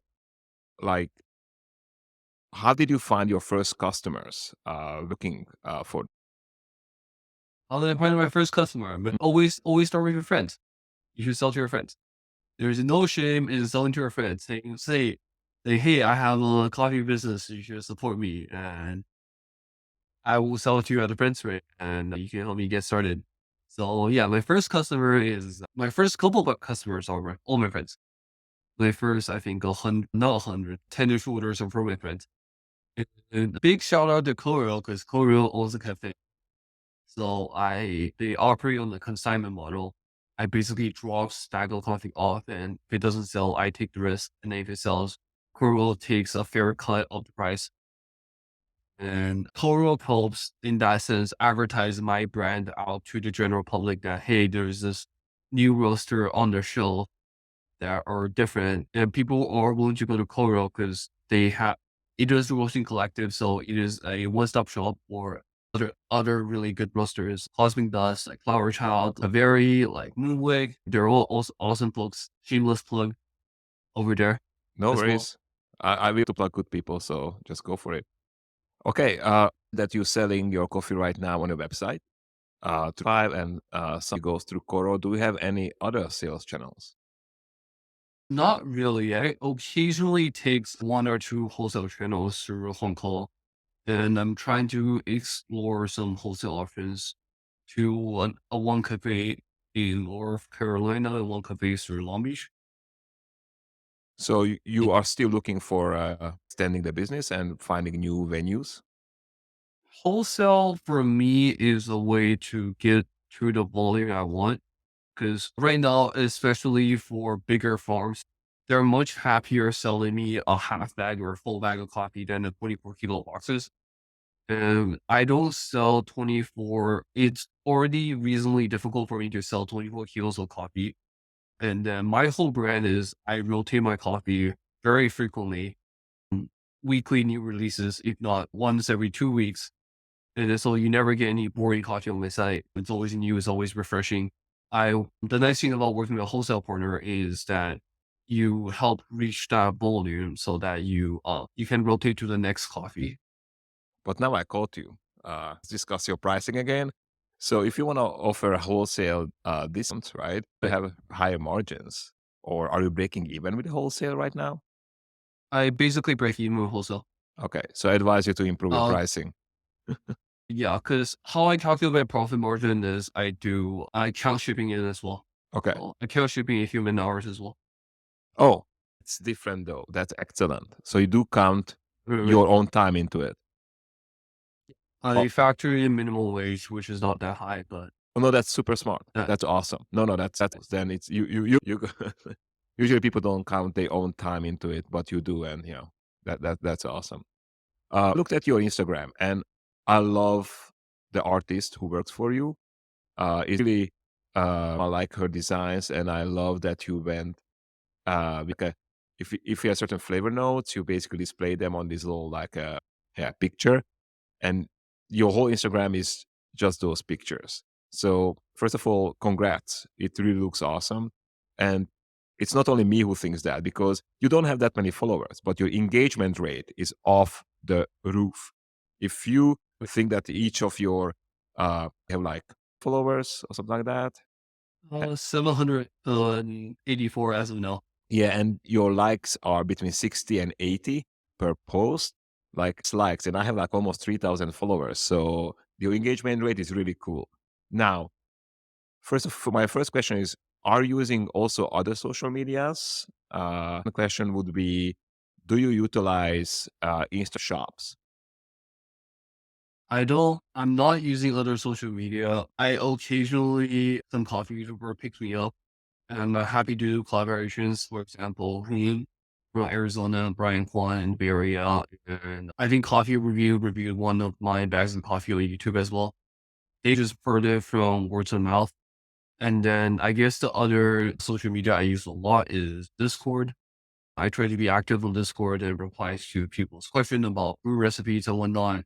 like, how did you find your first customers looking for? How did I find my first customer? But always start with your friends. You should sell to your friends. There's no shame in selling to your friends. Say, hey, I have a coffee business. You should support me, and I will sell it to you at a friend's rate, and you can help me get started. So yeah, my first couple of customers are all my friends. My first, I think, 100, not 100, 10-ish orders are from my friends. And big shout out to Coriel because Coriel owns a cafe. So they operate on the consignment model. I basically drop stack of coffee off, and if it doesn't sell, I take the risk. And if it sells, Coriel takes a fair cut of the price. And Coriel helps, in that sense, advertise my brand out to the general public that, hey, there's this new roaster on the shelf that are different. And people are willing to go to Coriel because it is the roasting collective. So it is a one-stop shop for other really good roasters. Cosmic Dust, like Flower Child, a very like Moonwig. They're all also awesome folks. Shameless plug over there No as well. worries. I will to plug good people, so just go for it. Okay, that you're selling your coffee right now on your website, to file and some goes through Coro. Do you have any other sales channels? Not really. I occasionally takes one or two wholesale channels through Hong Kong. and I'm trying to explore some wholesale options to one cafe in North Carolina and one cafe in Long Beach. So you are still looking for extending the business and finding new venues? Wholesale for me is a way to get to the volume I want. Because right now, especially for bigger farms, they're much happier selling me a half bag or a full bag of coffee than the 24 kilo boxes. And I don't sell 24. It's already reasonably difficult for me to sell 24 kilos of coffee. And then my whole brand is I rotate my coffee very frequently, mm, weekly new releases, if not once every 2 weeks. And then so you never get any boring coffee on my site. It's always new, it's always refreshing. The nice thing about working with a wholesale partner is that you help reach that volume so that you can rotate to the next coffee. But now I caught you. Let's discuss your pricing again. So if you want to offer a wholesale discount, right, to But have higher margins, or are you breaking even with the wholesale right now? I basically break even with wholesale. Okay, so I advise you to improve your Uh pricing. yeah, because how I calculate profit margin is I count shipping in as well. Okay. So I count shipping in human hours as well. Oh, it's different though. That's excellent. So you do count Right, right. your own time into it. Oh, I factor in minimum wage, which is not that high, but oh, no, that's super smart. that That's awesome. No, no, that's then it's you. Usually people don't count their own time into it, but you do, and that's awesome. Looked at your Instagram, and I love the artist who works for you. It's really, I like her designs, and I love that you went like a if you have certain flavor notes, you basically display them on this little like yeah picture, and your whole Instagram is just those pictures. So first of all, congrats! It really looks awesome, and it's not only me who thinks that because you don't have that many followers, but your engagement rate is off the roof. If you think that each of your have like followers or something like that, 784 as of now. yeah, and your likes are between 60 and 80 per post, like it's likes, and I have like almost 3,000 followers. So your engagement rate is really cool. Now, my first question is, are you using also other social medias? The question would be, do you utilize Insta shops? I'm not using other social media. I occasionally, some coffee YouTuber picks me up and I'm happy to do collaborations. For example, Hoon from Arizona, Brian Kwan in the Bay Area. And I think Coffee Review reviewed one of my bags of coffee on YouTube as well. They just heard it from word to mouth. And then I guess the other social media I use a lot is Discord. I try to be active on Discord and replies to people's questions about brew recipes and whatnot.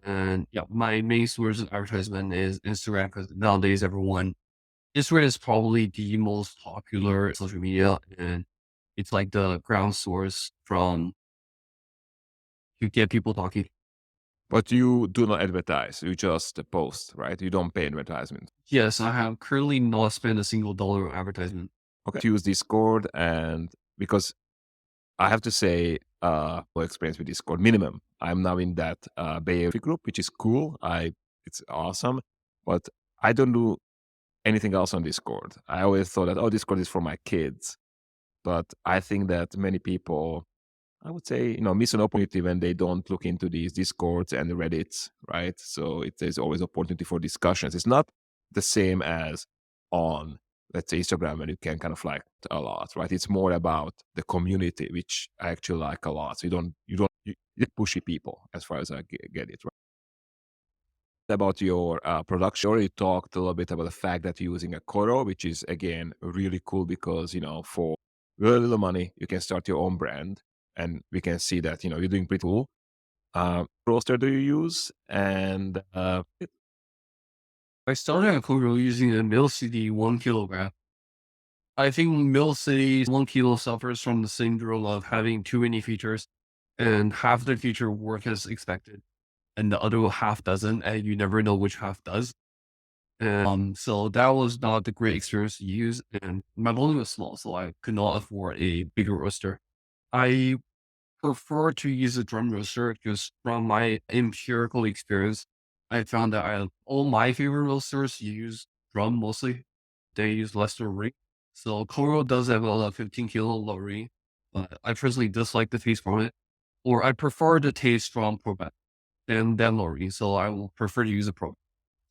And yeah, my main source of advertisement is Instagram because nowadays Instagram is probably the most popular social media and it's like the ground source from to get people talking. But you do not advertise, you just post, right? You don't pay advertisement. Yes, I have currently not spent a single dollar on advertisement. Okay. To use Discord, and because I have to say, my experience with Discord minimum. I'm now in that Bay Area group, which is cool. It's awesome, but I don't do anything else on Discord. I always thought that Discord is for my kids, but I think that many people, I would say, miss an opportunity when they don't look into these Discords and the Reddits, right? So there's always opportunity for discussions. It's not the same as on, let's say, Instagram, when you can kind of like a lot, right? It's more about the community, which I actually like a lot. So you're pushy people as far as I get it, right? About your production, you already talked a little bit about the fact that you're using a Coro, which is again really cool because for really little money you can start your own brand, and we can see that you're doing pretty cool. Roaster do you use? And I started at Kuro using a Mill City 1 kilogram. I think Mill City's 1 kilo suffers from the syndrome of having too many features and half the feature work as expected and the other half doesn't, and you never know which half does. So that was not a great experience to use, and my volume was small, so I could not afford a bigger roaster. I prefer to use a drum roaster because from my empirical experience, I found that all my favorite roasters use drum mostly. They use lesser ring. So Koro does have a 15 kilo low ring, but I personally dislike the taste from it. Or I prefer the taste from Probat than low ring. So I will prefer to use a Pro.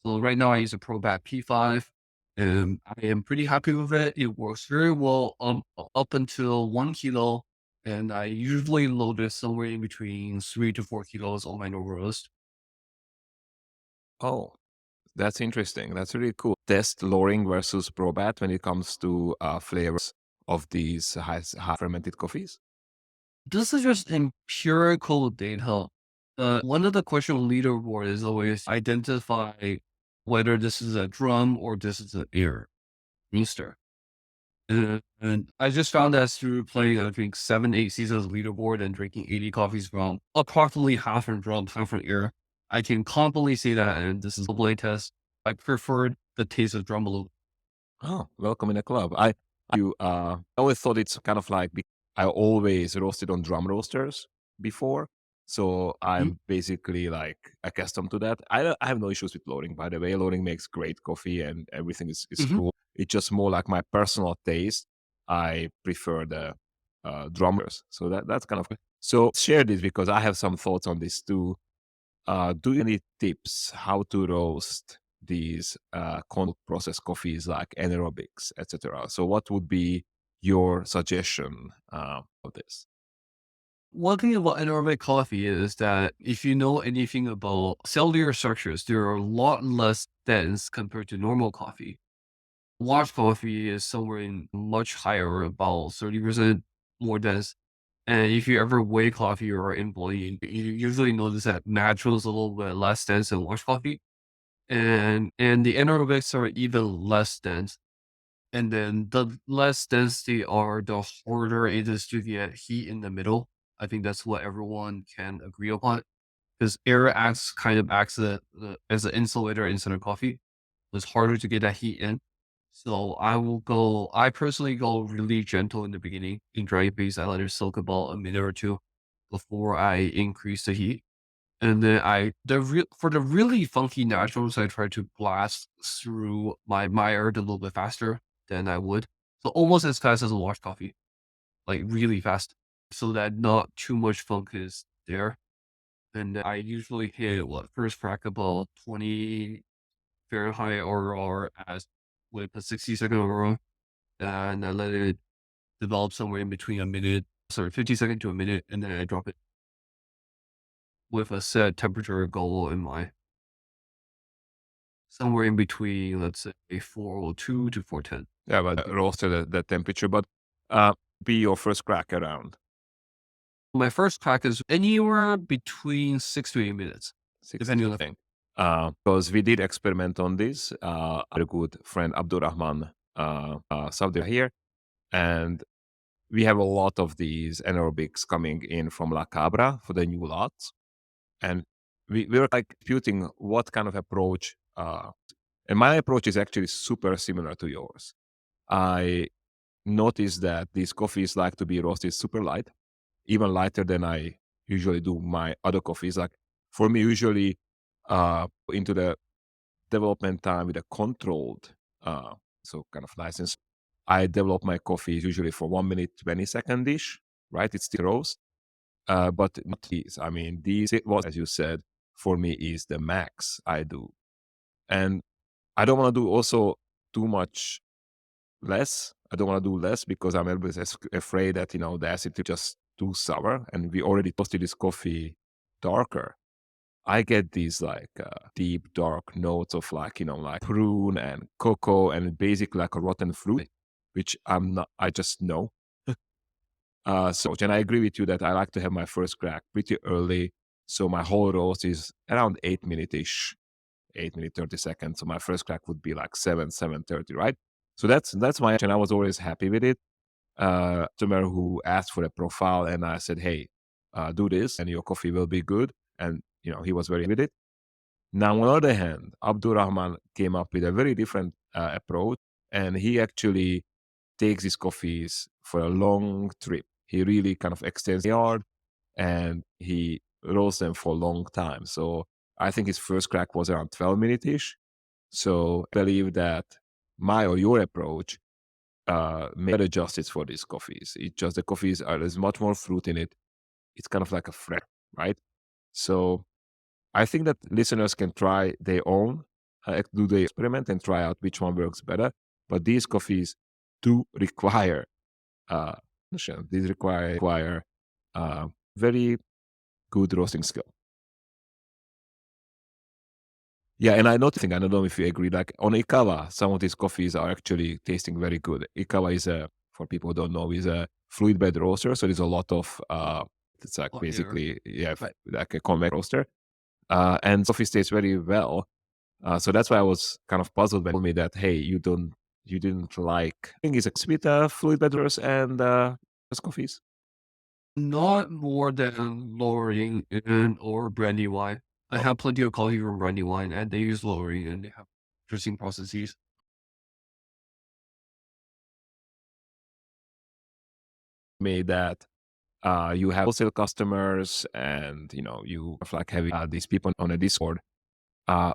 So right now I use a Probat P5 and I am pretty happy with it. It works very well up until 1 kilo. And I usually load it somewhere in between 3 to 4 kilos on my normal roast. Oh, that's interesting. That's really cool. Test lowering versus probat when it comes to flavors of these high fermented coffees. This is just empirical data. One of the question on leaderboard is always identify whether this is a drum or this is an air roaster. And I just found that through playing, I think, 7, 8 seasons leaderboard and drinking 80 coffees from approximately half from drum, half from air, I can confidently say that, and this is a blade test, I preferred the taste of drum a little. Oh, welcome in the club. I always thought it's kind of like I always roasted on drum roasters before, so Mhm, I'm basically like accustomed to that. I have no issues with loading. By the way, loading makes great coffee and everything is mhm, cool. It's just more like my personal taste. I prefer the drummers, so that's kind of so. Share this because I have some thoughts on this too. Do you have any tips how to roast these cold process coffees like anaerobics, etc.? So, what would be your suggestion of this? One thing about anaerobic coffee is that if you know anything about cellular structures, they're a lot less dense compared to normal coffee. Washed coffee is somewhere in much higher, about 30% more dense. And if you ever weigh coffee or in volume, you usually notice that natural is a little bit less dense than washed coffee. And the anaerobics are even less dense. And then the less dense they are, the harder it is to get heat in the middle. I think that's what everyone can agree upon. Because air acts as an insulator instead of coffee. It's harder to get that heat in. So I personally go really gentle in the beginning in dry phase. I let it soak about a minute or two before I increase the heat. And then for the really funky naturals, I try to blast through my Myriad a little bit faster than I would. So almost as fast as a washed coffee, like really fast, so that not too much funk is there. And I usually hit first crack about 20 Fahrenheit or as with a 60-second aurora, and I let it develop somewhere in between 50 seconds to a minute, and then I drop it with a set temperature goal in mind. Somewhere in between, let's say 402 to 410. Yeah, but roast at the temperature, but uh, be your first crack around My first crack is anywhere between 6 to 8 minutes, 60 depending on the thing. Because we did experiment on this. Our good friend Abdurrahman Saudi here, and we have a lot of these anaerobics coming in from La Cabra for the new lots. And we were like disputing what kind of approach. And my approach is actually super similar to yours. I noticed that these coffees like to be roasted super light, even lighter than I usually do my other coffees. Like for me, usually into the development time with a controlled, so kind of license, I develop my coffees usually for 1 minute, 20 second dish, right? It's still roast. But not these. I mean, these, it was, as you said, for me is the max I do. And I don't want to do also too much less. I don't want to do less because I'm always afraid that, the acid is just too sour. And we already toasted this coffee darker. I get these like deep, dark notes of like, like prune and cocoa and basically like a rotten fruit, which I'm not, I just know. And I agree with you that I like to have my first crack pretty early. So my whole roast is around 8 minute-ish, 8 minute 30 seconds. So my first crack would be like 7:30, right? So that's my and I was always happy with it. Customer who asked for a profile and I said, hey, do this and your coffee will be good. And he was very with it. Now, on the other hand, Abdurrahman came up with a very different approach, and he actually takes his coffees for a long trip. He really kind of extends the yard. and he roasts them for a long time. So I think his first crack was around 12 minute ish. So I believe that my or your approach may adjust it for these coffees. It just the coffees are there's much more fruit in it. It's kind of like a fresh, right? So I think that listeners can try their own, do the experiment and try out which one works better. But these coffees do require uh, these require very good roasting skill. Yeah, and I don't know if you agree. Like on Ikawa, some of these coffees are actually tasting very good. Ikawa is a, for people who don't know, is a fluid bed roaster. So there's a lot of it's like Oh, yeah. basically Right. like a convect roaster, and coffee tastes very well. So that's why I was kind of puzzled when you told me that hey, you didn't like. I think it's a sweet fluid bed roasters and just coffees. Not more than lowering in or brandy wine. I Oh, have plenty of coffee from brandy wine, and they use lowering, and they have interesting processes. me that you have wholesale customers and you have like having these people on a Discord. Uh,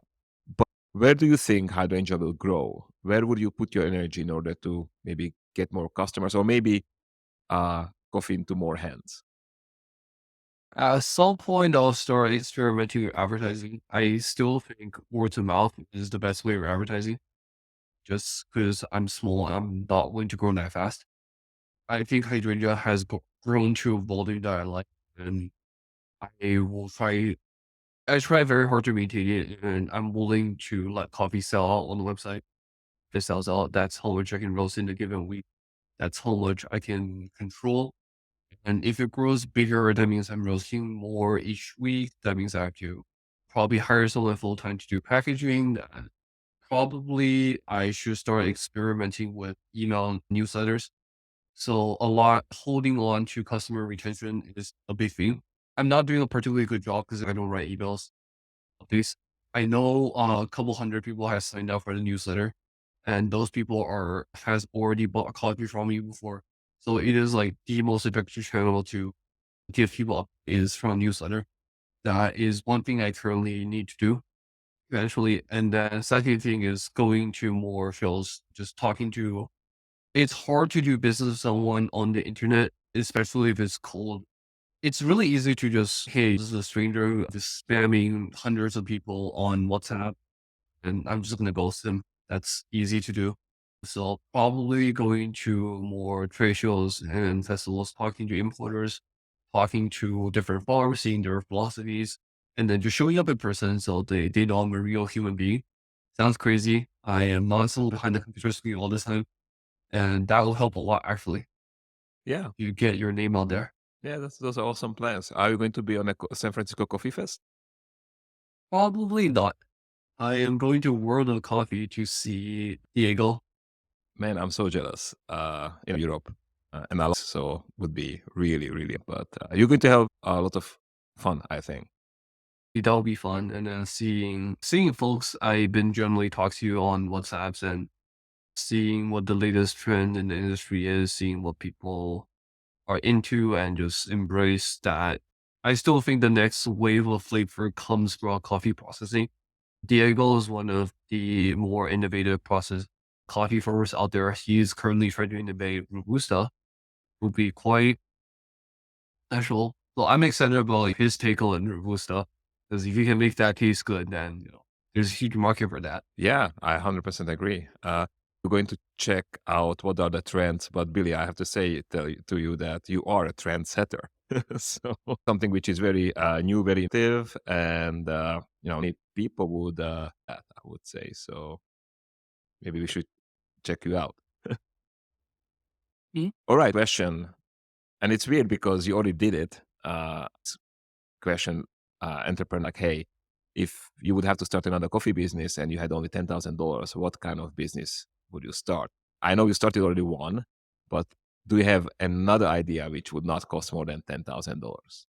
but where do you think Hydrangea will grow? Where would you put your energy in order to maybe get more customers or maybe coffee into more hands? At some point, I'll start experimenting with advertising. I still think word of mouth is the best way of advertising, just because I'm small, I'm not willing to grow that fast. I think Hydrangea has grown to a volume that I like, and I will try. I try very hard to maintain it, and I'm willing to let coffee sell out on the website. If it sells out, that's how much I can roast in a given week. That's how much I can control. And if it grows bigger, that means I'm roasting more each week. That means I have to probably hire someone full time to do packaging. Probably I should start experimenting with email newsletters. So a lot holding on to customer retention is a big thing. I'm not doing a particularly good job because I don't write emails. At least I know a couple hundred people have signed up for the newsletter, and those people are has already bought a coffee from me before. So it is like the most effective channel to give people up is from a newsletter. That is one thing I currently need to do eventually. And then second thing is going to more shows, just talking to. It's hard to do business with someone on the internet, especially if it's cold. It's really easy to just, hey, this is a stranger just spamming hundreds of people on WhatsApp, and I'm just gonna ghost them. That's easy to do. So probably going to more trade shows and festivals, talking to importers, talking to different farms, seeing their philosophies, and then just showing up in person so they know I'm a real human being. Sounds crazy. I am not someone behind the computer screen all the time, and that will help a lot actually. Yeah, You get your name out there. yeah, those are awesome plans. Are you going to be on a San Francisco Coffee Fest? Probably not. I am going to World of Coffee to see Diego. Man, I'm so jealous. In Europe, and I so would be really, really. But you're going to have a lot of fun, I think. That'll be fun. And then seeing folks I've been generally talk to you on WhatsApps and seeing what the latest trend in the industry is, seeing what people are into and just embrace that. I still think the next wave of flavor comes from coffee processing. Diego is one of the more innovative process coffee farmers out there. He's currently trying to innovate Robusta, will be quite special. So I'm excited about like, his take on Robusta because if you can make that taste good, then there's a huge market for that. Yeah, I 100% agree. We're going to check out what are the trends. But Billy, I have to say to you that you are a trendsetter. So something which is very new, very innovative, and need people would I would say so. Maybe we should check you out. Mhm. All right, question, and it's weird because you already did it. Question, entrepreneur, like, hey, if you would have to start another coffee business and you had only $10,000, what kind of business would you start? I know you started already one, but do you have another idea which would not cost more than $10,000?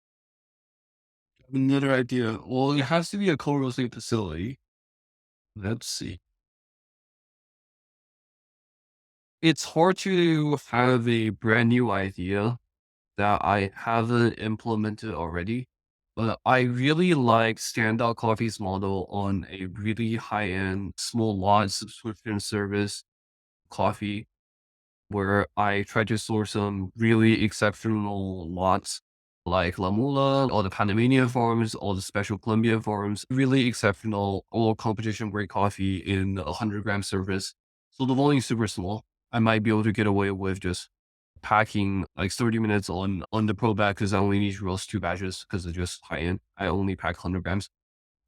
Another idea. Well, it has to be a co-roasting facility. Let's see. It's hard to have a brand new idea that I haven't implemented already. But I really like Standout Coffee's model on a really high-end, small lot subscription service coffee where I try to source some really exceptional lots like La Mula, all the Panamanian farms, all the special Colombian farms, really exceptional, all competition grade coffee in a 100-gram service. So the volume is super small. I might be able to get away with just packing like 30 minutes on the Pro bag because I only need to roast 2 batches because it's just high end. I only pack 100 grams.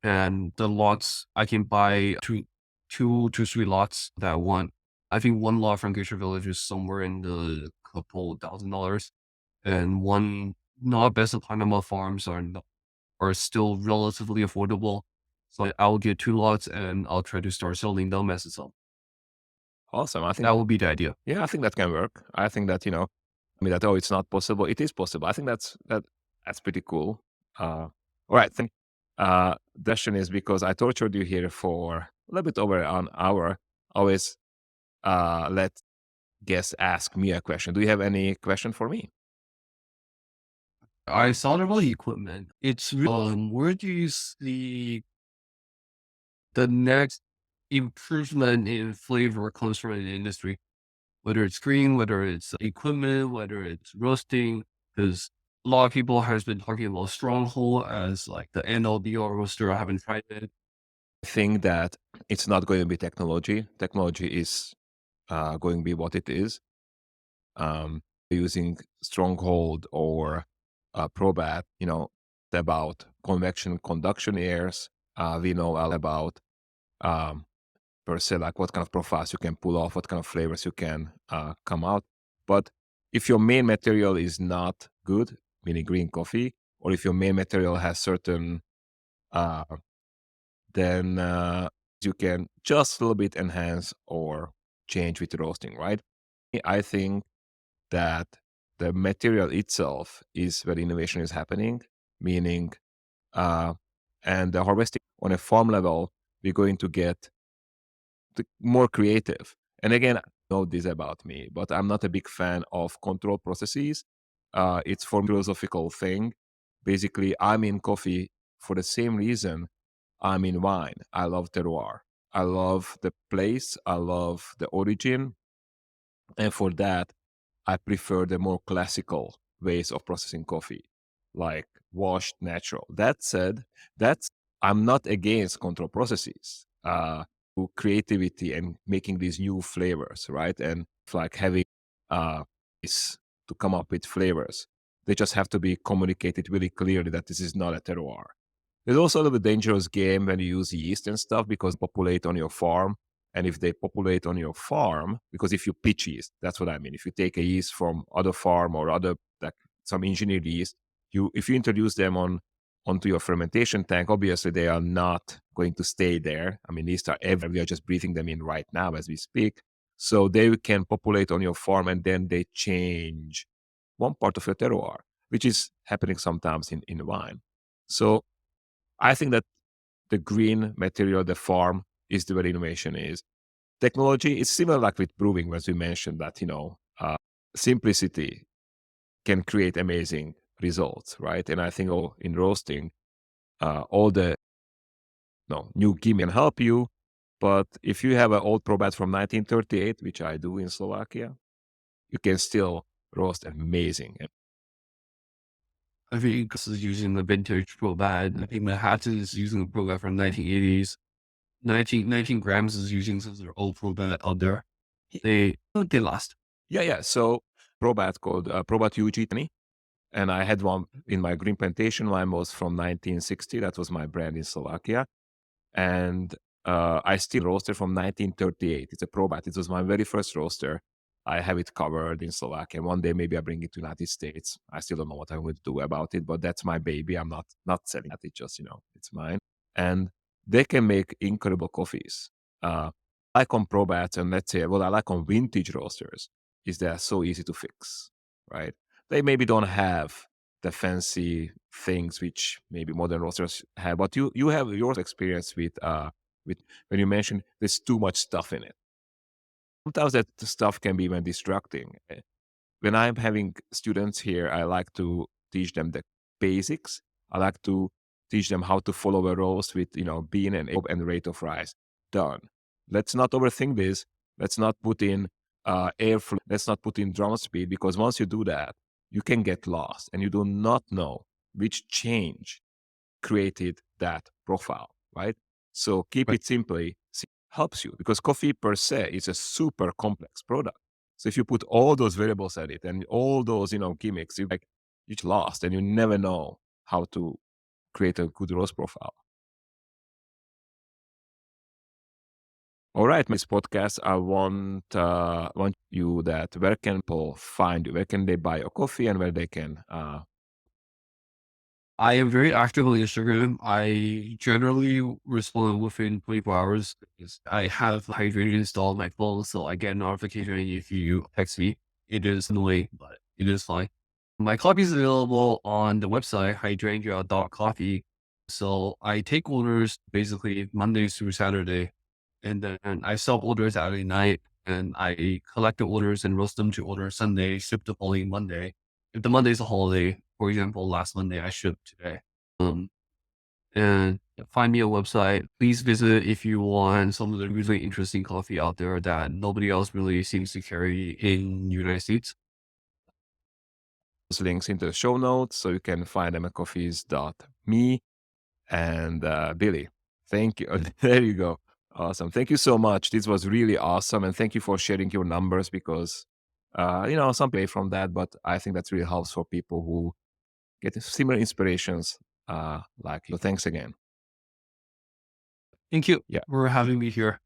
And the lots I can buy two to three lots that I want. I think one lot from Glacier Village is somewhere in the couple $1,000, and one not best of Panama farms are still relatively affordable. So I'll get 2 lots and I'll try to start selling them as it's up. Awesome. I think That would be the idea. yeah, I think that can work. I think that, I mean that, oh, it's not possible. It is possible. I think that's pretty cool. All right. The question is because I tortured you here for a little bit over an hour. Always let guests ask me a question. Do you have any question for me? I saw the really equipment. Where do you see the next improvement in flavor comes from in the industry? Whether it's green, whether it's equipment, whether it's roasting, because a lot of people has been talking about Stronghold as like the end all be all roaster. I haven't tried it. I think that it's not going to be technology. Technology is going to be what it is. Using Stronghold or Probat, about convection conduction airs. We know all about um, per se, like what kind of profiles you can pull off, what kind of flavors you can come out. But if your main material is not good, meaning green coffee, or if your main material has certain, uh, then you can just a little bit enhance or change with roasting, right? I think that the material itself is where innovation is happening, meaning, uh, and the harvesting on a farm level, we're going to get more creative. And again, I know this about me, but I'm not a big fan of control processes. It's for philosophical thing. Basically, I'm in coffee for the same reason I'm in wine. I love terroir. I love the place. I love the origin. And for that, I prefer the more classical ways of processing coffee, like washed natural. That said, that's I'm not against control processes, creativity and making these new flavors, right? And like having this to come up with flavors. They just have to be communicated really clearly that this is not a terroir. There's also a little bit dangerous game when you use yeast and stuff because populate on your farm. And if they populate on your farm, because if you pitch yeast, that's what I mean. If you take a yeast from other farm or other like some engineered yeast, if you introduce them onto your fermentation tank, obviously they are not going to stay there. I mean, yeast are everywhere. We are just breathing them in right now as we speak. So they can populate on your farm and then they change one part of your terroir, which is happening sometimes in wine. So I think that the green material, the farm, is the where innovation is. Technology is similar like with brewing, as we mentioned that, simplicity can create amazing results, right? And I think in roasting, all the new gimmick can help you. But if you have an old Probat from 1938, which I do in Slovakia, you can still roast amazing. I think this is using the vintage Probat. I think Manhattan is using a Probat from 1980s. 19 grams is using some of their old Probat out there. They last. Yeah, yeah. So Probat called Probat UG20. And I had one in my green plantation line was from 1960. That was my brand in Slovakia. And I still roasted from 1938. It's a Probat. It was my very first roaster. I have it covered in Slovakia. One day maybe I bring it to United States. I still don't know what I'm going to do about it, but that's my baby. I'm not selling it. It's just it's mine. And they can make incredible coffees. I like on Probats and let's say what I like on vintage roasters is they're so easy to fix, right? They maybe don't have the fancy things which maybe modern roasters have, but you have your experience with when you mentioned there's too much stuff in it. Sometimes that stuff can be even distracting. when I'm having students here, I like to teach them the basics. I like to teach them how to follow a roast with, bean and rate of rice. Done. Let's not overthink this. Let's not put in airflow. Let's not put in drum speed, because once you do that, you can get lost and you do not know which change created that profile, right? So keep Right. it simply helps you, because coffee per se is a super complex product. So if you put all those variables at it and all those, gimmicks, you just lost and you never know how to create a good roast profile. All right, this podcast, I want you that where can people find you? Where can they buy your coffee and where they can I am very active on Instagram. I generally respond within 24 hours because I have Hydrangea installed on my phone, so I get a notification if you text me. It is annoying, but it is fine. My coffee is available on the website, hydrangea.coffee. So I take orders basically Mondays through Saturday, and then I sell orders Saturday night, and I collect the orders and roast them to order Sunday, ship the following Monday. If the Monday is a holiday, for example, last Monday I shipped today. Um, and find me a website. Please visit if you want some of the really interesting coffee out there that nobody else really seems to carry in the United States. those links into the show notes so you can find them at coffees.me. And Billy, thank you. There you go. Awesome. Thank you so much. This was really awesome. And thank you for sharing your numbers, because, some pay from that, but I think that really helps for people who get similar inspirations like you. Thanks again. Thank you Yeah. for having me here.